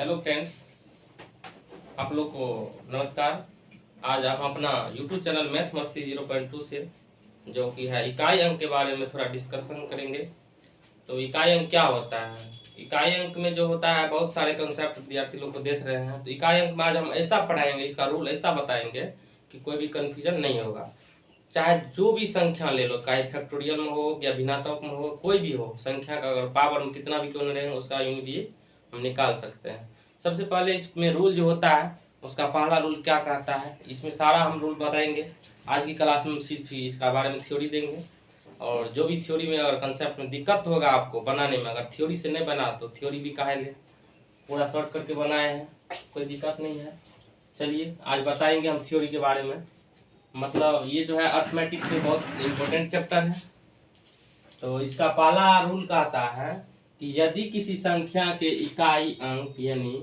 Hello friends, आप लोग को नमस्कार। आज हम अपना यूट्यूब चैनल मैथ मस्ती 0.2 से जो कि है इकाई अंक के बारे में थोड़ा डिस्कशन करेंगे। तो इकाई अंक क्या होता है? इकाई अंक में जो होता है बहुत सारे कंसेप्ट विद्यार्थी लोग को देख रहे हैं। तो इकाई अंक में आज हम ऐसा पढ़ाएंगे, इसका रूल ऐसा बताएंगे कि कोई भी कन्फ्यूजन नहीं होगा। चाहे जो भी संख्या ले लो, चाहे फैक्टोरियल में हो या भिन्नात्मक में हो, कोई भी हो संख्या का, अगर पावर में कितना भी क्यों न रहे उसका यूनिट हम निकाल सकते हैं। सबसे पहले इसमें रूल जो होता है उसका पहला रूल क्या कहता है, इसमें सारा हम रूल बताएंगे। आज की क्लास में सिर्फ ही इसका बारे में थ्योरी देंगे, और जो भी थ्योरी में अगर कंसेप्ट में दिक्कत होगा आपको बनाने में, अगर थ्योरी से नहीं बना तो थ्योरी भी काहे ले, पूरा शॉर्ट करके बनाए हैं, कोई दिक्कत नहीं है। चलिए आज बताएंगे हम थ्योरी के बारे में। मतलब ये जो है अर्थमेटिक में बहुत इम्पोर्टेंट चैप्टर है। तो इसका पहला रूल कहता है कि यदि किसी संख्या के इकाई अंक यानी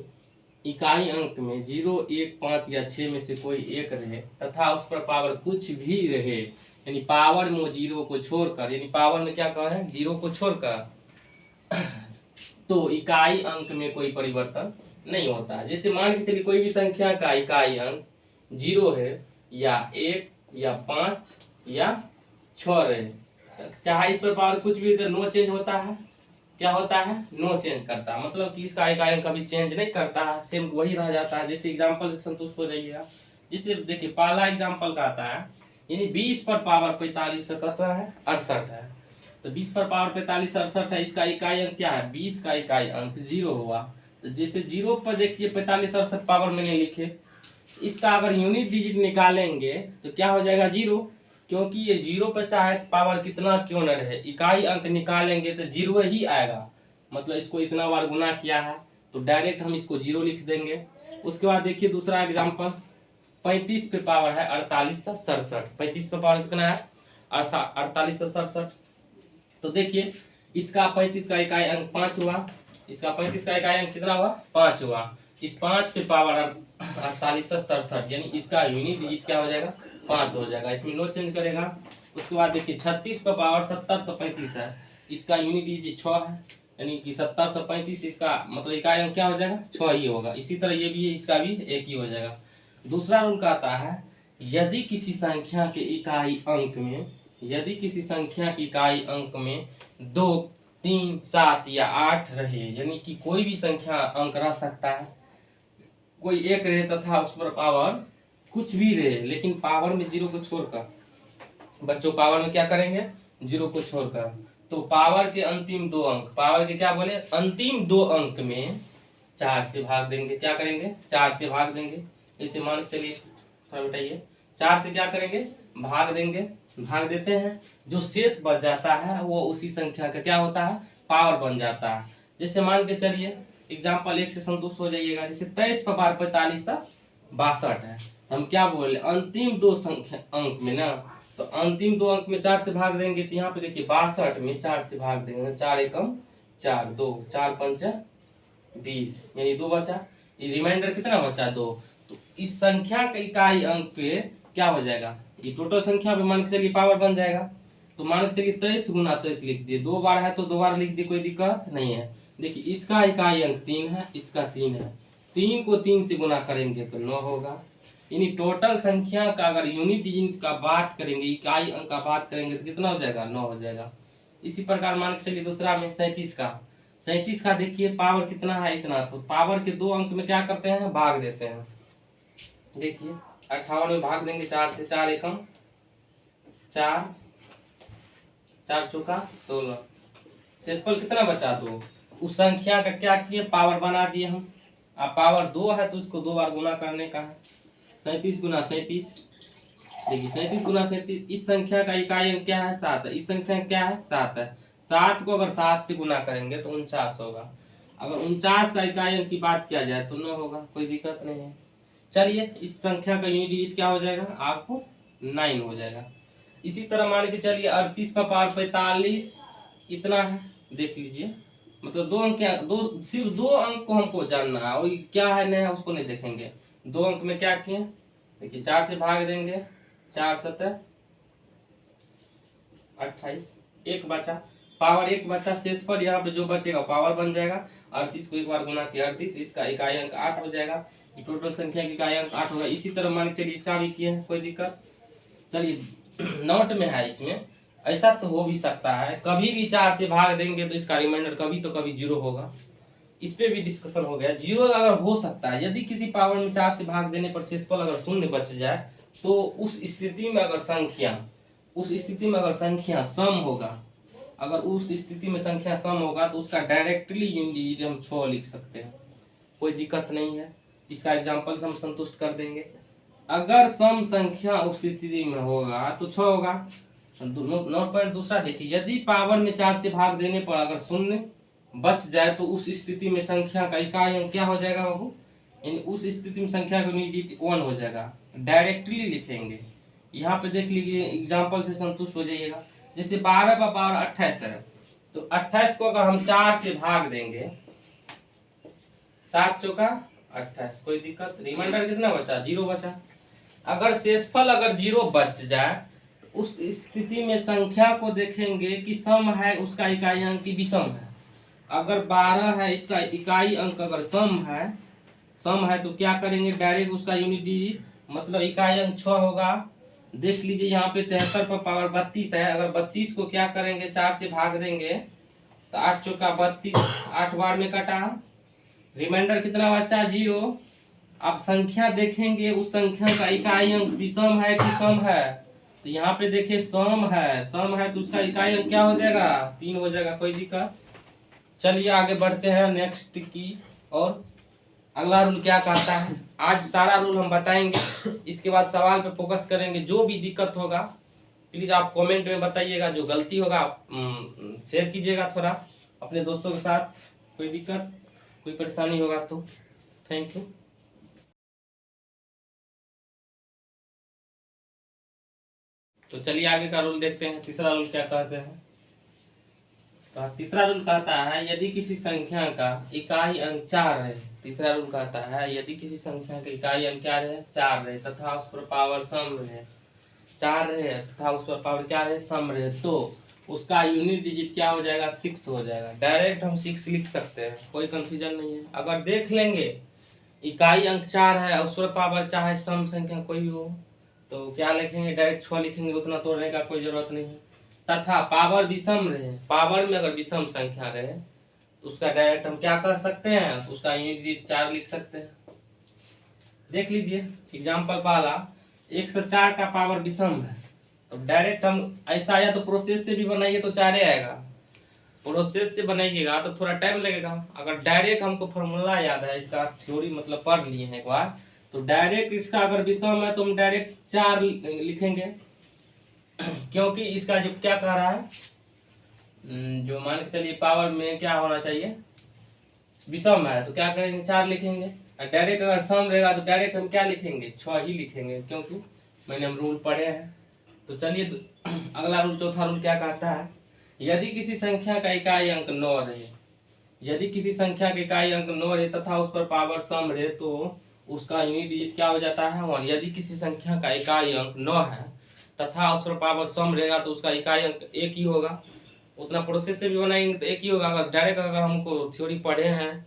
इकाई अंक में 0, 1, 5 या 6 में से कोई एक रहे तथा उस पर पावर कुछ भी रहे, यानी पावर में 0 को छोड़कर, यानी पावर में क्या कह रहे हैं 0 को छोड़कर, तो इकाई अंक में कोई परिवर्तन नहीं होता। जैसे मान के चलिए कोई भी संख्या का इकाई अंक 0 है या 1 या 5 या 6 रहे, चाहे इस पर पावर कुछ भी, नो चेंज होता है। क्या होता है? नो चेंज करता है, मतलब कि इसका इकाई अंक कभी चेंज नहीं करता है, सेम वही रह जाता है। जैसे एग्जांपल से संतुष्ट हो जाइएगा। जैसे देखिए पहला एग्जांपल का आता है, यानी 20 पर पावर 45 से कितना है 68 है। तो 20 पर पावर 45 68 है, इसका इकाई अंक क्या है 20 का इकाई अंक 0 हुआ। तो जैसे 0 पर देखिए 45 68 पावर मैंने लिखे, इसका अगर यूनिट डिजिट निकालेंगे तो क्या हो जाएगा 0, क्योंकि ये 0 पर चाहे पावर कितना क्यों न रहे, इकाई अंक निकालेंगे तो 0 ही आएगा। मतलब इसको इतना बार गुना किया है तो डायरेक्ट हम इसको 0 लिख देंगे। उसके बाद देखिए दूसरा एग्जांपल, 35 पे पावर है 48 से 67। 35 पे पावर कितना है 48 से 67। तो देखिए इसका 35 का इकाई अंक 5 हुआ, इसका 35 का इकाई अंक कितना हुआ 5 हुआ। इस 5 पे पावर 48 से 67, यानी इसका यूनिट डिजिट क्या हो जाएगा 5 हो जाएगा, इसमें नो चेंज करेगा। उसके बाद देखिए 36 का पावर 70 से 35 है, इसका यूनिट डिजिट 6 है, यानी कि 70 से 35 इसका मतलब इकाई अंक क्या हो जाएगा 6 ही होगा। इसी तरह ये भी है, इसका भी 1 ही हो जाएगा। दूसरा रूल कहता है यदि किसी संख्या के इकाई अंक में, यदि किसी संख्या की इकाई अंक में 2, 3, 7 या 8 रहे, यानी कि कोई भी संख्या अंक रह सकता है, कोई एक रहे तथा उस पर पावर कुछ भी रहे, लेकिन पावर में 0 को छोड़कर, बच्चों पावर में क्या करेंगे 0 को छोड़कर, तो पावर के अंतिम 2 अंक, पावर के क्या बोले अंतिम 2 अंक में 4 से भाग देंगे। क्या करेंगे 4 से भाग देंगे। इसे मान के चलिए थोड़ा बताइए, 4 से क्या करेंगे भाग देंगे, भाग देते हैं, जो शेष बच जाता है वो उसी संख्या का क्या होता है पावर बन जाता है। जैसे मान के चलिए एग्जाम्पल 1 से संतुष्ट हो जाइएगा। जैसे 23 पर पावर 45 से 62 है, हम क्या बोले अंतिम 2 संख्या अंक में ना, तो अंतिम 2 अंक में 4 से भाग देंगे। तो यहाँ पे देखिए 62 में 4 से भाग देंगे, 4 एकम 4, 2, 4 पंचा 20, यानी 2 बचा, ये रिमाइंडर कितना बचा 2। तो इस संख्या का इकाई अंक पे क्या हो जाएगा, ये टोटल संख्या पे मान के चलिए पावर बन जाएगा। तो मान के चलिए 23 गुना 23 लिख दिए, 2 बार है तो 2 बार लिख दिए, कोई दिक्कत नहीं है। देखिए इसका इकाई अंक 3 है, इसका 3 है, 3 को 3 से गुना करेंगे तो 9 होगा। यानी टोटल संख्या का अगर यूनिट डिजिट का बात करेंगे, इकाई अंक का बात करेंगे तो कितना हो जाएगा 9 हो जाएगा। इसी प्रकार मान के चलिए दूसरा में 37 का देखिए पावर कितना है इतना, तो पावर के 2 अंक में क्या करते हैं भाग देते हैं। देखिए 58 में भाग देंगे 4 से, 4 एकम 4, 4 चौका 16, शेषफल कितना बचा 2। उस संख्या का क्या किए पावर बना दिए हम। अब पावर 2 है तो उसको 2 बार गुना करने का है, 37 गुना 37। देखिए 37 गुना 37, इस संख्या का इकाई अंक क्या है 7 है, इस संख्या क्या है 7 है। 7 को अगर 7 से गुना करेंगे तो 49 होगा। अगर 49 का इकाई अंक की बात किया जाए तो 9 होगा, कोई दिक्कत नहीं है। चलिए इस संख्या का यूनिट डिजिट क्या हो जाएगा आपको 9 हो जाएगा। इसी तरह मान के चलिए 38 का पावर 45 कितना है देख लीजिए, मतलब 2 अंक, दो सिर्फ 2 अंक को हमको जानना है, और क्या है नहीं है उसको नहीं देखेंगे। 2 अंक में क्या किए देखिए 4 से भाग देंगे, 4 7 28, 1 बचा, पावर 1 बचा, शेषफल यहाँ पे जो बचेगा पावर बन जाएगा। 38 को एक बार गुना किया 38, इसका इकाई अंक 8 हो जाएगा। ये टोटल संख्या की इकाई अंक 8 होगा। इसी तरह मान के चलिए इसका भी किए हैं, कोई दिक्कत। चलिए नोट में है, इसमें ऐसा तो हो भी सकता है कभी भी 4 से भाग देंगे तो इसका रिमाइंडर कभी तो कभी 0 होगा। इस पे भी डिस्कशन हो गया। 0 अगर हो सकता है यदि किसी पावर में 4 से भाग देने पर शेषफल अगर शून्य बच जाए, तो उस स्थिति में अगर संख्या सम होगा, अगर उस स्थिति में संख्या सम होगा तो उसका डायरेक्टली यूनिट डिजिट हम 6 लिख सकते हैं, कोई दिक्कत नहीं है। इसका एग्जांपल से हम संतुष्ट कर देंगे। अगर सम संख्या उस स्थिति में होगा तो 6 होगा। नोट पॉइंट दूसरा देखिए, यदि पावर में 4 से भाग देने पर अगर शून्य बच जाए तो उस स्थिति में संख्या का इकाई अंक क्या हो जाएगा बाबू, यानी उस स्थिति में संख्या का यूनिट डिजिट 1 हो जाएगा। डायरेक्टली लिखेंगे। यहाँ पे देख लीजिए, एग्जांपल से संतुष्ट हो जाइएगा। जैसे 12 का पावर 28 है, तो 28 को अगर हम 4 से भाग देंगे, 7 चौका 28, कोई दिक्कत। रिमाइंडर कितना बचा, 0 बचा। अगर शेषफल अगर 0 बच जाए, उस स्थिति में संख्या को देखेंगे कि सम है उसका इकाई अंक की विषम है। अगर 12 है, इसका इकाई अंक अगर सम है तो क्या करेंगे, डायरेक्ट उसका यूनिट डिजिट मतलब इकाई अंक 6 होगा। देख लीजिए यहाँ पे 73 पर पावर 32 है, अगर 32 को क्या करेंगे 4 से भाग देंगे तो 8 चौका 32, 8 बार में कटा, रिमाइंडर कितना बचा, 0। अब संख्या देखेंगे उस संख्या का इकाई अंक विषम है कि सम है, तो यहाँ पे देखिए सम है तो उसका इकाई अंक क्या हो जाएगा, 3 हो जाएगा, कोई दिक्कत। चलिए आगे बढ़ते हैं नेक्स्ट की और अगला रूल क्या कहता है। आज सारा रूल हम बताएंगे, इसके बाद सवाल पे फोकस करेंगे। जो भी दिक्कत होगा प्लीज आप कमेंट में बताइएगा, जो गलती होगा आप शेयर कीजिएगा थोड़ा अपने दोस्तों के साथ। कोई दिक्कत कोई परेशानी होगा तो थैंक यू। तो चलिए आगे का रूल देखते हैं। तीसरा रूल क्या कहते हैं। तो तीसरा रूल कहता है यदि किसी संख्या का इकाई अंक 4 है, तीसरा रूल कहता है यदि किसी संख्या का इकाई अंक क्या रहे, 4 रहे तथा उस पर पावर सम रहे, 4 रहे तथा उस पर पावर क्या रहे, सम रहे, तो उसका यूनिट डिजिट क्या हो जाएगा, 6 हो जाएगा। डायरेक्ट हम 6 लिख सकते हैं, कोई कंफ्यूजन नहीं है। अगर देख लेंगे इकाई अंक 4 है उस पर पावर चाहे सम संख्या कोई भी हो तो क्या लिखेंगे, डायरेक्ट 6 लिखेंगे, उतना तोड़ने का कोई जरूरत नहीं है। तथा पावर विषम रहे, पावर में अगर विषम संख्या रहे तो उसका डायरेक्ट हम क्या कर सकते हैं, तो उसका यूनिट डिजिट 4 लिख सकते हैं। देख लीजिए एग्जांपल पहला, 104 का पावर विषम है तो डायरेक्ट हम ऐसा, या तो प्रोसेस से भी बनाइए तो 4 आएगा, प्रोसेस से बनाइएगा तो थोड़ा टाइम लगेगा। अगर डायरेक्ट हमको फॉर्मूला याद है, इसका थ्योरी मतलब पढ़ लिए हैं एक बार, तो डायरेक्ट इसका अगर विषम है तो हम डायरेक्ट 4 लिखेंगे, क्योंकि इसका जो क्या कह रहा है, जो मान के चलिए पावर में क्या होना चाहिए, विषम है तो क्या करेंगे 4 लिखेंगे। डायरेक्ट अगर सम रहेगा तो डायरेक्ट हम क्या लिखेंगे, 6 ही लिखेंगे, क्योंकि मैंने हम रूल पढ़े हैं। तो चलिए अगला रूल, चौथा रूल क्या कहता है, यदि किसी संख्या का इकाई अंक 9 रहे, यदि किसी संख्या का इकाई अंक 9 रहे तथा उस पर पावर सम रहे तो उसका यूनिट डिजिट क्या हो जाता है, 1। यदि किसी संख्या का इकाई अंक 9 है तथा उस पर पावर सम रहेगा तो उसका इकाई अंक 1 ही होगा। उतना प्रोसेस से भी बनाएंगे तो 1 ही होगा। अगर डायरेक्ट अगर हमको थ्योरी पढ़े हैं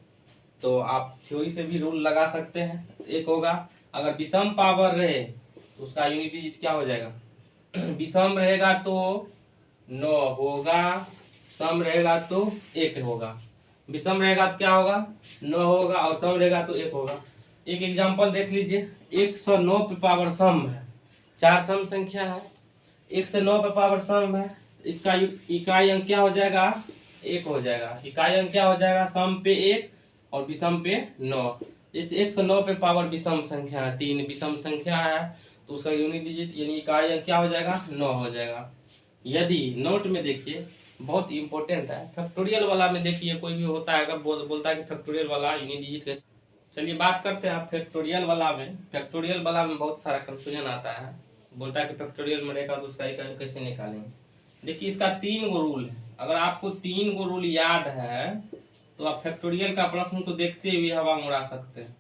तो आप थ्योरी से भी रूल लगा सकते हैं, 1 होगा। अगर विषम पावर रहे तो उसका यूनिट डिजिट क्या हो जाएगा, विषम रहेगा तो 9 होगा, सम रहेगा तो 1 होगा। विषम रहेगा तो क्या होगा, 9 होगा, और सम रहेगा तो 1 होगा। एक एग्जांपल देख लीजिए, 109 पे पावर सम है, 4 सम संख्या है, 109 पे पावर सम है, इसका इकाई अंक क्या हो जाएगा, 1 हो जाएगा। इकाई अंक क्या हो जाएगा, सम पे 1 और विषम पे 9। इस 109 पे पावर विषम संख्या है, 3 विषम संख्या है तो उसका यूनिट डिजिट यानी इकाई अंक क्या हो जाएगा, 9 हो जाएगा। यदि नोट में देखिए बहुत इंपॉर्टेंट है, फैक्टोरियल वाला में देखिए कोई भी होता है अगर बोलता है कि फैक्टोरियल वाला यूनिट डिजिट कैसे, चलिए बात करते हैं फैक्टोरियल वाला में। फैक्टोरियल वाला में बहुत सारा कंफ्यूजन आता है, बोलता है कि फैक्टोरियल में रहेगा तो उसका इकाई कैसे निकालेंगे। देखिए इसका 3 गो रूल है, अगर आपको 3 गो रूल याद है तो आप फैक्टोरियल का प्रश्न को देखते हुए हवा में उड़ा सकते हैं।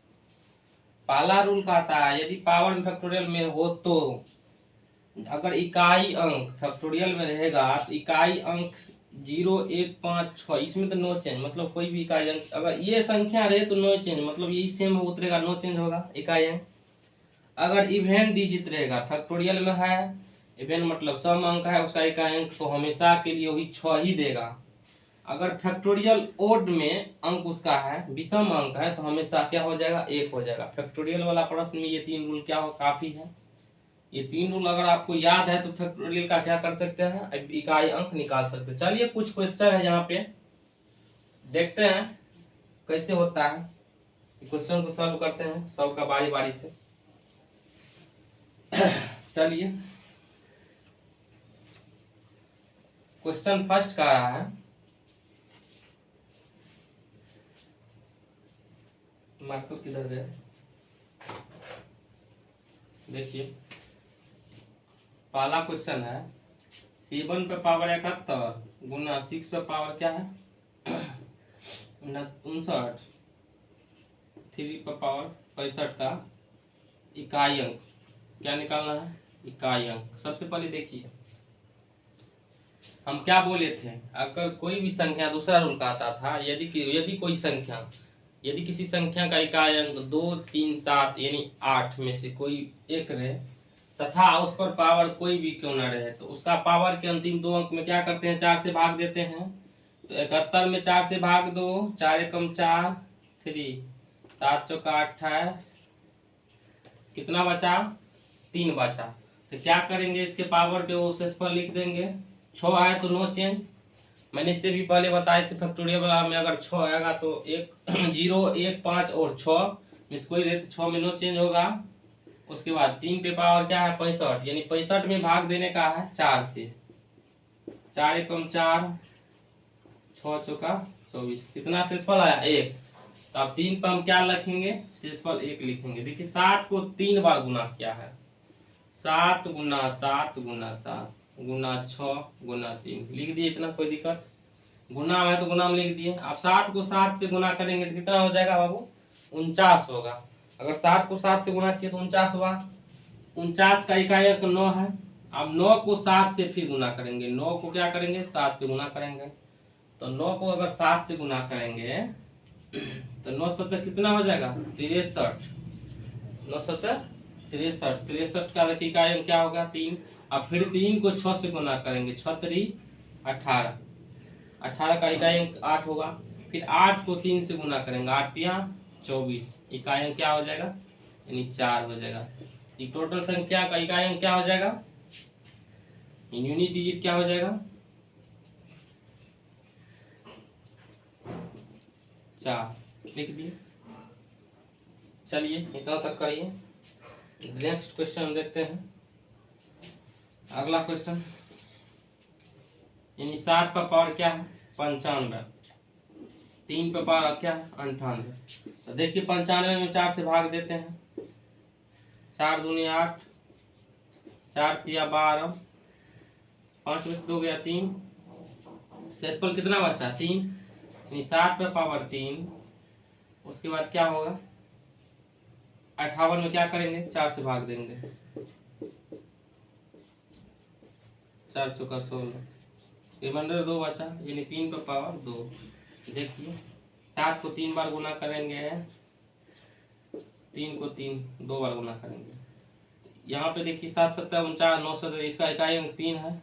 पहला रूल कहता है यदि पावर में फैक्टोरियल में हो तो अगर इकाई अंक फैक्टोरियल में रहेगा तो इकाई अंक 0 1 5 6, इसमें तो नो चेंज, मतलब कोई भी इकाई अंक अगर ये संख्या रहे तो नो चेंज, मतलब यही सेम उतरेगा, नो चेंज होगा इकाई अंक। अगर इवेन डिजिट रहेगा, फैक्टोरियल में है, इवेन मतलब सम अंक है, उसका इकाई अंक तो हमेशा के लिए वही 6 ही देगा। अगर फैक्टोरियल ओड में अंक उसका है, विषम अंक है, तो हमेशा क्या हो जाएगा, 1 हो जाएगा। फैक्टोरियल वाला प्रश्न में ये 3 रूल क्या हो, काफी है। ये 3 रूल अगर आपको याद है तो फैक्टोरियल का क्या कर सकते हैं, अब इकाई अंक निकाल सकते हैं। चलिए कुछ क्वेश्चन है यहाँ पे, देखते हैं कैसे होता है। क्वेश्चन को सॉल्व करते हैं, सबका बारी बारी से। चलिए क्वेश्चन फर्स्ट का रहा है, मार्कर किधर गए, देखिए पहला क्वेश्चन है 7 पे पावर 71 गुना 6 पे पावर क्या है 59, 3 पे पावर 65 का इकाई अंक क्या निकालना है, इकाई अंक। सबसे पहले देखिए हम क्या बोले थे, अगर कोई भी संख्या, दूसरा रूल कहता था, यदि कोई संख्या, यदि किसी संख्या का इकाई अंक 2 3 7 यानी 8 में से कोई एक रहे तथा उस पर पावर कोई भी क्यों न रहे, तो उसका पावर के अंतिम 2 अंक में क्या करते हैं, 4 से भाग देते हैं। तो 71 में 4 से भाग दो, 4 एकम 4, 3, 7 चौका 28, कितना बचा, 3 बचा। तो क्या करेंगे, इसके पावर पे वो शेष पर लिख देंगे। 6 आए तो नो चेंज, मैंने इससे भी पहले बताए थे फैक्टोरियल वाला में अगर 6 आएगा तो 1 0 1 5 और 6 में कोई रहे तो 6 में नो चेंज होगा। उसके बाद 3 पे पावर क्या है 65, यानी 65 में भाग देने का है 4 से, 4 एकम 4, 6 चौका 24, कितना शेषफल आया 1। तो अब 3 पर हम क्या लिखेंगे, शेषफल 1 लिखेंगे। देखिए 7 को 3 बार गुना किया है, 7 गुना 7 गुना 7 गुना 6 गुना 3 लिख दिए, इतना कोई दिक्कत, गुना है तो गुना में लिख दिए। अब 7 को 7 से गुना करेंगे तो कितना हो जाएगा बाबू, 49 होगा। अगर 7 को 7 से गुना किए तो 49 हुआ, 49 का इकाई अंक 9 है। अब 9 को 7 से फिर गुना करेंगे, 9 को क्या करेंगे 7 से गुना करेंगे, तो 9 को अगर 7 से गुना करेंगे तो 9 सत्तर कितना हो जाएगा 63, 9 सत्तर 63, 63 का इकाई अंक क्या होगा 3। अब फिर 3 को 6 से गुना करेंगे, 6 3 18, 18 का इकाई अंक 8 होगा। फिर 8 को 3 से गुना करेंगे, 8 तिया 24, इकाई अंक क्या हो जाएगा, यानी 4 हो जाएगा। ये टोटल संख्या का इकाई अंक क्या हो जाएगा, यूनिट डिजिट क्या हो जाएगा 4, लिख दिए। चलिए इतना तक करिए, नेक्स्ट क्वेश्चन देखते हैं। अगला क्वेश्चन, यानी 7 का पावर क्या है 95, 3 पे पावर क्या है 98। तो देखिए 95 में 4 से भाग देते हैं, 4 दूनी 8, 4 तिया 12, 5 में से 2 गया 3, शेषफल कितना बचा 3, यानी 7 पे पावर 3। उसके बाद क्या होगा 58 में क्या करेंगे 4 से भाग देंगे, 4 चौका 16, रिमाइंडर 2 बचा, यानी 3 पे पावर 2। देखिए 7 को 3 बार गुना करेंगे, 3 को 3 2 बार गुना करेंगे। यहाँ पे देखिए 7 7 49 9 7, इसका इकाई अंक 3 है।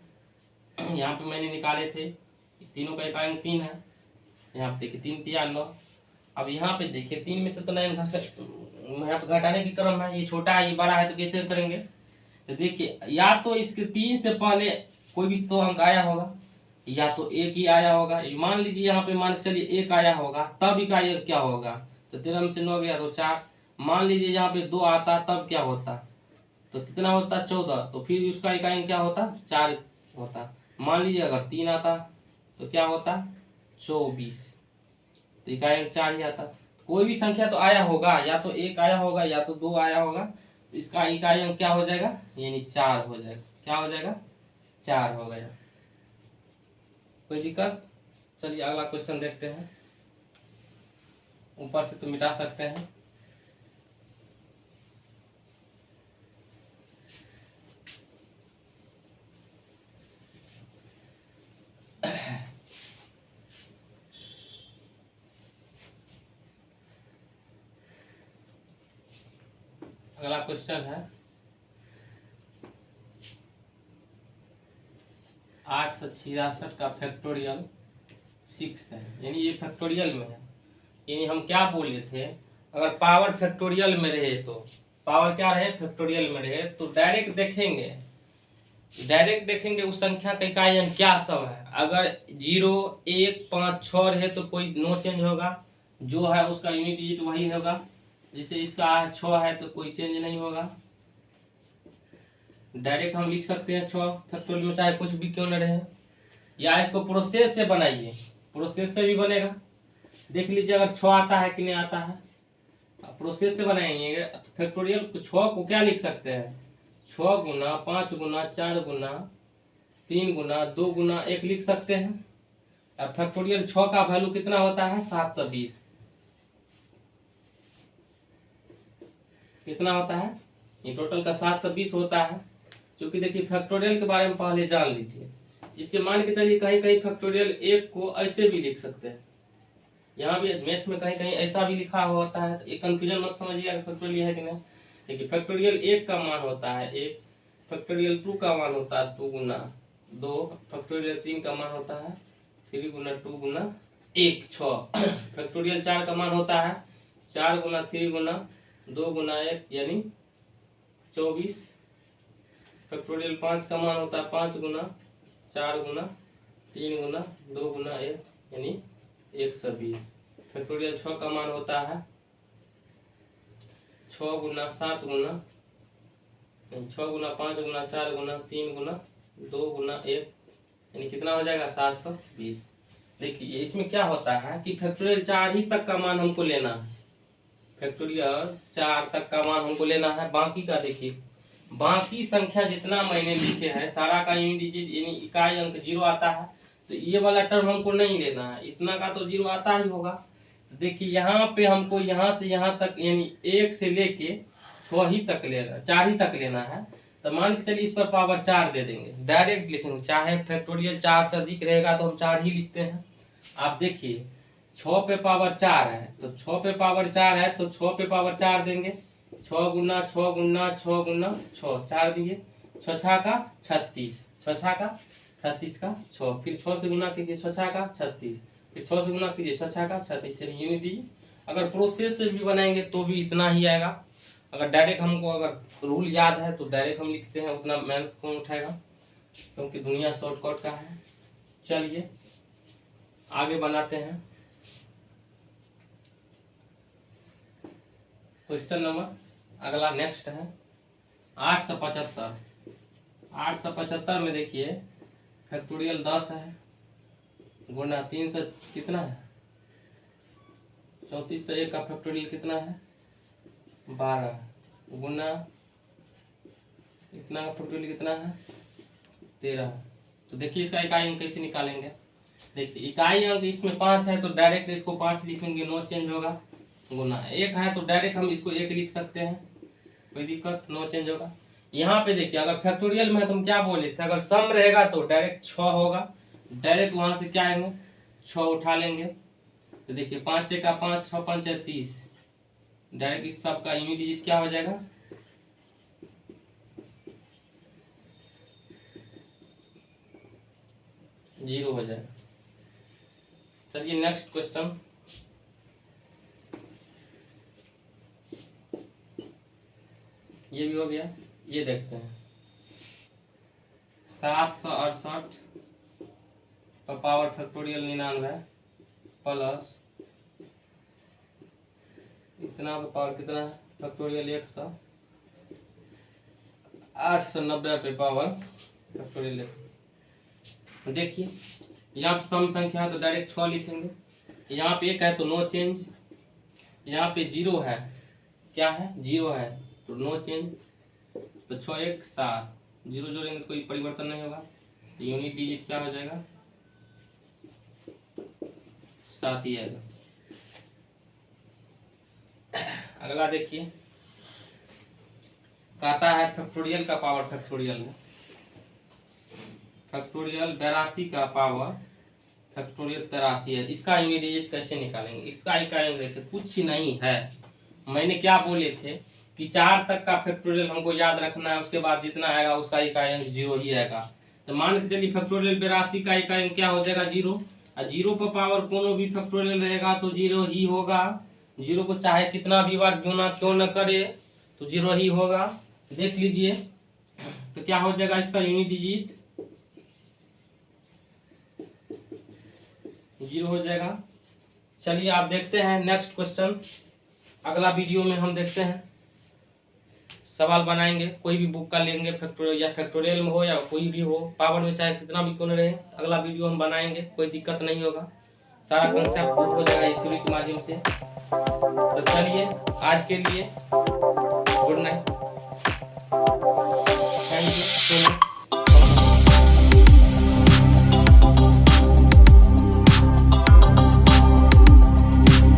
यहाँ पे मैंने निकाले थे, तीनों का इकाई अंक 3 है। यहाँ पे देखिए 3 तिया 9। अब यहाँ पे देखिए 3 में से तो 9 यहाँ पे घटाने की क्रम है, ये छोटा है ये बड़ा है, तो कैसे करेंगे। तो देखिए या तो इसके 3 से पहले कोई भी तो अंक आया होगा, या तो 1 ही आया होगा। मान लीजिए यहाँ पे मान के चलिए 1 आया होगा, तब इकाई अंक क्या होगा, तो 13 में से 9 गया तो 4। मान लीजिए यहाँ पे 2 आता तब क्या होता, तो कितना होता 14, तो फिर उसका इकाई अंक क्या होता 4 होता। मान लीजिए अगर 3 आता तो क्या होता 24, तो इकाई अंक 4 ही आता। कोई भी संख्या तो आया होगा, या तो 1 आया होगा या तो 2 आया होगा, तो इसका इकाई अंक क्या हो जाएगा, यानी 4 हो जाएगा। क्या हो जाएगा 4 हो गया। कोई दिक्कत। चलिए अगला क्वेश्चन देखते हैं, ऊपर से तो मिटा सकते हैं। अगला क्वेश्चन है 866 का फैक्टोरियल 6 है, यानी ये फैक्टोरियल में है। यानी हम क्या बोले थे, अगर पावर फैक्टोरियल में रहे तो पावर क्या रहे, फैक्टोरियल में रहे तो डायरेक्ट देखेंगे उस संख्या का इकाई अंक क्या सब है। अगर 0 1 5 6 रहे तो कोई नो चेंज होगा, जो है उसका यूनिट डिजिट वही होगा। जैसे इसका 6 है तो कोई चेंज नहीं होगा। डायरेक्ट हम लिख सकते हैं 6 फैक्टोरियल में, चाहे कुछ भी क्यों न रहे। या इसको प्रोसेस से बनाइए, प्रोसेस से भी बनेगा। देख लीजिए अगर 6 आता है कि नहीं आता है। प्रोसेस से बनाएंगे फैक्टोरियल 6 को क्या लिख सकते हैं, 6 गुना 5 गुना 4 गुना 3 गुना 2 गुना 1 लिख सकते हैं। अब फैक्टोरियल 6 का वैल्यू कितना होता है, 720। कितना होता है, ये टोटल का 720 होता है। क्योंकि देखिए फैक्टोरियल के बारे में पहले जान लीजिए। इससे मान के चलिए कहीं कहीं फैक्टोरियल 1 को ऐसे भी लिख सकते हैं, यहाँ भी मैथ में कहीं कहीं ऐसा भी लिखा होता है। तो ये कंफ्यूजन मत समझिए फैक्टोरियल है कि नहीं। देखिए फैक्टोरियल 1 का मान होता है 1, फैक्टोरियल 2 का मान होता है 2 गुना 2, फैक्टोरियल 3 का मान होता है 3 गुना 2 गुना 1 6, फैक्टोरियल 4 का मान होता है 4 गुना 3 गुना 2 गुना 1 यानी 24, फैक्टोरियल 5 का मान होता है 5 गुना 4 गुना 3 गुना 2 गुना 1 यानी 120। फैक्टोरियल 6 का मान होता है 6 गुना 7 गुना 6 गुना 5 गुना 4 गुना 3 गुना 2 गुना 1 यानी कितना हो जाएगा 720। देखिए इसमें क्या होता है कि फैक्टोरियल 4 ही तक का मान हमको लेना है, फैक्टोरियल 4 तक का मान हमको लेना है। बाकी का देखिए, बाकी संख्या जितना मैंने लिखे है सारा का यूनिट डिजिट यानी इकाई अंक 0 आता है। तो ये वाला टर्म हमको नहीं लेना है, इतना का तो 0 आता ही होगा। देखिए यहाँ पे हमको यहाँ से यहाँ तक यानी 1 से लेके 6 ही तक लेना, 4 ही तक लेना है। तो मान के चलिए इस पर पावर 4 दे देंगे, डायरेक्ट लिखेंगे। चाहे फैक्टोरियल 4 से अधिक रहेगा तो हम 4 ही लिखते हैं। आप देखिए 6 पे पावर 4 है तो 6 पे पावर 4 है तो 6 पे पावर 4 देंगे। 6 गुना 6 गुना 6 गुना 6 4 दिए, 6 छा का 36, 6 छा का 36 का 6, फिर 6 से गुना कीजिए 6 छा का 36, फिर 6 से गुना कीजिए 6 छा का 36 यूनिट डिजिट। अगर प्रोसेस से भी बनाएंगे तो भी इतना ही आएगा। अगर डायरेक्ट हमको अगर रूल याद है तो डायरेक्ट हम लिखते हैं, उतना मेहनत कौन उठाएगा, क्योंकि दुनिया शॉर्टकट का है। चलिए आगे बनाते हैं क्वेश्चन नंबर। अगला नेक्स्ट है 875। 875 में देखिए फैक्टोरियल 10 है गुना 3 से कितना है 34 से 1 का फैक्टोरियल कितना है 12 गुना इतना का फैक्टोरियल कितना है 13। तो देखिए इसका इकाई अंक कैसे निकालेंगे। देखिए इकाई अंक इसमें 5 है तो डायरेक्ट इसको 5 लिखेंगे, नो चेंज होगा। गुना 1 है तो डायरेक्ट हम इसको 1 लिख सकते हैं, कोई दिक्कत, नो चेंज होगा। यहाँ पे देखिए अगर फैक्टोरियल में है तो हम क्या बोले थे, अगर सम रहेगा तो डायरेक्ट 6 होगा, डायरेक्ट वहां से क्या आएंगे 6 उठा लेंगे। तो देखिए 5 का 5 6 5 30, डायरेक्ट इस सब का यूनिट डिजिट क्या हो जाएगा 0 हो जाएगा। चलिए नेक्स्ट क्वेश्चन। ये भी हो गया, ये देखते हैं 768 का पावर फैक्टोरियल 99 प्लस इतना का पावर कितना है फैक्टोरियल 100, 890 पे पावर फैक्टोरियल। देखिए यहाँ पे सम संख्या है तो डायरेक्ट 6 लिखेंगे, यहाँ पे 1 है तो नो चेंज, यहाँ पे 0 है, क्या है 0 है तो नो चेंज। तो 6 1 7, 0 जोड़ेंगे तो कोई परिवर्तन नहीं होगा, यूनिट डिजिट क्या हो जाएगा 7 ही आएगा। अगला देखिए कहता है फैक्टोरियल का पावर फैक्टोरियल में फैक्टोरियल 82 का पावर फैक्टोरियल 83 है, इसका यूनिट डिजिट कैसे निकालेंगे। इसका इकाई देखिए कुछ नहीं है, मैंने क्या बोले थे कि 4 तक का फैक्टोरियल हमको याद रखना है, उसके बाद जितना आएगा उसका इकाई अंक 0 ही आएगा। तो मान के चलिए फैक्टोरियल 82 का इकाई अंक क्या हो जाएगा 0, और 0 पर पावर कोनो भी फैक्टोरियल रहेगा तो 0 ही होगा। 0 को चाहे कितना भी बार क्यों न करे तो 0 ही होगा। देख लीजिए तो क्या हो जाएगा इसका यूनिट डिजिट 0 हो जाएगा। चलिए आप देखते हैं नेक्स्ट क्वेश्चन, अगला वीडियो में हम देखते हैं, सवाल बनाएंगे, कोई भी बुक का लेंगे, फैक्टोरियल या फैक्टोरियल में हो या कोई भी हो, पावर में चाहे कितना भी क्यों न रहे, अगला वीडियो हम बनाएंगे, कोई दिक्कत नहीं होगा, सारा कंसेप्ट हो जाएगा इस वीडियो के माध्यम से। तो चलिए आज के लिए गुड नाइट।